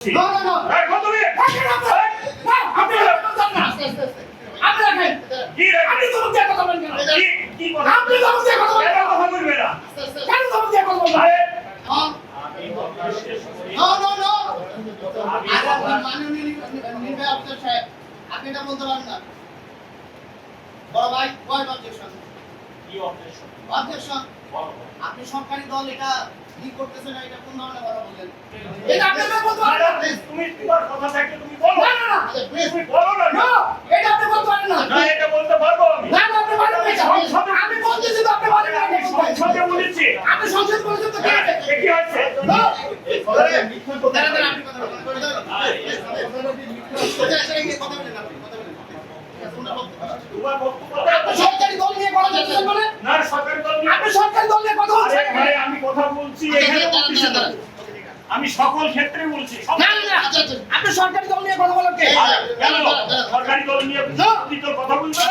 No, no, no. এই কত তুমি? না, আপনি রাখেন না। আপনি রাখেন। কি রাখবেন? আপনি ধমক দিয়ে কথা বলেন কেন? কি কথা? আপনি ধমক দিয়ে কথা বলেন কেন কেন? কথা বলবে না? কেন ধমক দিয়ে কথা বলেন? আরে আমি কথা শেষ করি। No, no, no. মাননীয় নির্বাহী অফিসার সাহেব, আপনি এটা বলতে পারেন না। বড় ভাই, ভয়েস অবজেকশন। কি অবজেকশন? অবজেকশন। বলো। আপনি সরকারি দল এটা কি করতেছেন এটা কোন ধরনের কথা বললেন? এটা আপনি বলতে পারেন না। তুমি তোমার কথা থাকলে তুমি বলো। না, না, না। তুমি বলো না। No, এটা আপনি বলতে পারেন না। না এটা বলতে পারবো আমি। না, না, আপনি পারেন না। আমি বলতেছি তো আপনি পারেন না। আমি সংসদে বলেছি। আপনি সংসদ বলেছেন তো কি হয়েছে? এ কি হয়েছে? No. দাঁড়ান, দাঁড়ান, আপনি কথা বলেন। কথা বলেন আপনি, কথা বলেন। তোমার বক্তব্য আপনি সরকারি দল নিয়ে কথা বলছেন মানে? না সরকারি দল নিয়ে- আপনি সরকারি দল নিয়ে কথা আরে বলছেন? ভাই আমি কথা বলছি এখানে বলছি না। আমি সকল ক্ষেত্রে বলছি না, না, না। আপনি সরকারি দল নিয়ে কথা বলেন কে? কেন সরকারি দল নিয়ে বিতর্কিত কথা বলছো?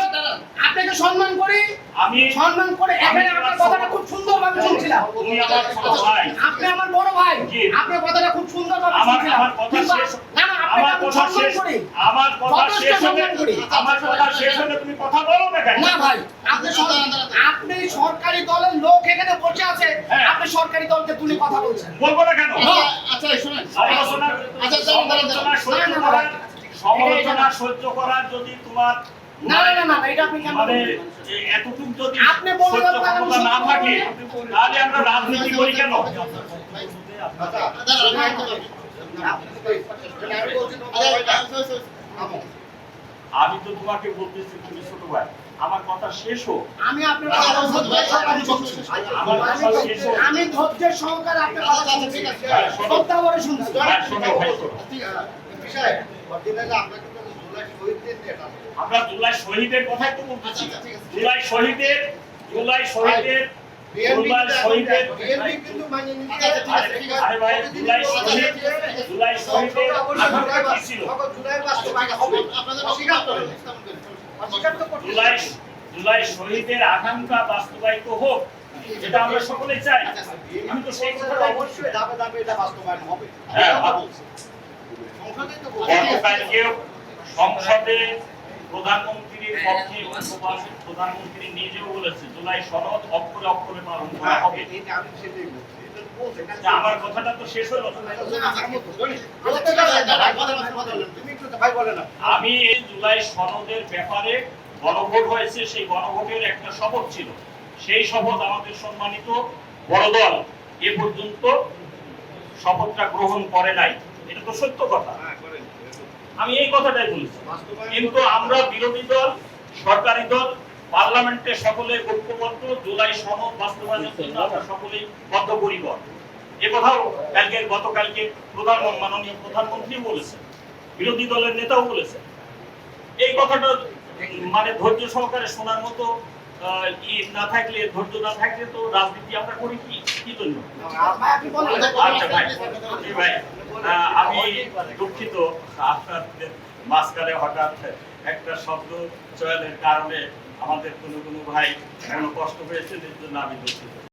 আপনাকে সম্মান করি, আমি সম্মান করে এখানে আপনার কথাটা খুব সুন্দরভাবে শুনছিলাম। তুমি আমার ছোট ভাই। আপনি আমার বড় ভাই, জি। আপনার কথাটা খুব সুন্দরভাবে আমার শুনছিলাম। আমার কথা কিন্তু শেষ না, না, আপনাকে আমার আমি কথা সম্মান শেষ করি। আমার কথা যথেষ্ট শেষ হলে সম্মান করি। আমার কথা শেষ হলে তুমি কথা বলো না কেন? না ভাই, আপনি সরকারি দলের লোক এখানে বসে আছে, হ্যাঁ। আপনি সরকারি দলকে তুলে কথা বলছেন। বলবো না কেন? আচ্ছা শুনেন, সমালোচনা সহ্য করার যদি তোমার না, না, না, না, এটা আপনি কেন মানে বলবেন? এতটুকু যদি আপনি বলে সহ্য দেন, আমি ক্ষমতা না সহ্য থাকে করবো তাহলে আমরা রাজনীতি করি কেন? আমি তো তোমাকে বলতেছি তুমি ছোট ভাই আমার কথা শেষ হোক। আমি আপনার কথা ধৈর্যের সহকারে শুনছি। আমার কথা শেষ হোক। আমি ধৈর্যের সহকারে আপনার কথা শুনছি। শ্রদ্ধা করে শুনছি। হ্যাঁ, শোনো ভাই, শোনো। আমরা জুলাই শহীদের কথাই তো বলতেছি। জুলাই শহীদের জুলাই শহীদের জুলাই শহীদের আরে ভাই জুলাই শহীদের আকাঙ্ক্ষা কি ছিল? জুলাই শহীদের আকাঙ্ক্ষা বাস্তবায়িত হোক এটা আমরা সকলেই চাই। আমি তো সেই কথা অবশ্যই হ্যাঁ গতকালকে সংসদে প্রধানমন্ত্রীর পক্ষে উপস্থিত প্রধানমন্ত্রী নিজেও বলেছে জুলাই সনদ অক্ষরে অক্ষরে পালন করা হবে। আমার কথাটা তো শেষ হলো না। আমি এই জুলাই সনদের ব্যাপারে গণভোট হয়েছে সেই গণভোটের একটা শপথ ছিল সেই শপথ আমাদের সম্মানিত বড় দল এ পর্যন্ত শপথটা গ্রহণ করে নাই এটা তো সত্য কথা। আমি এই কথাটাই বলেছি কিন্তু আমরা বিরোধী দল সরকারি দল পার্লামেন্টে সকলে ঐক্যবদ্ধ জুলাই সনদ বাস্তবায়নের জন্য আমরা সকলেই বদ্ধপরিকর। এ কথাও গতকালকে মাননীয় প্রধানমন্ত্রী বলেছেন বিরোধী দলের নেতাও বলেছেন। এই কথাটা মানে ধৈর্য সহকারে শোনার মতো না থাকলে ধৈর্য না থাকলে তো রাজনীতি আমরা করি কি জন্য? আচ্ছা ভাই ভাই আমি দুঃখিত আপনাদের মাঝখানে হঠাৎ একটা শব্দ চয়নের কারণে আমাদের কোনো ভাই কোনো কষ্ট হয়েছে এর জন্য আমি দুঃখিত।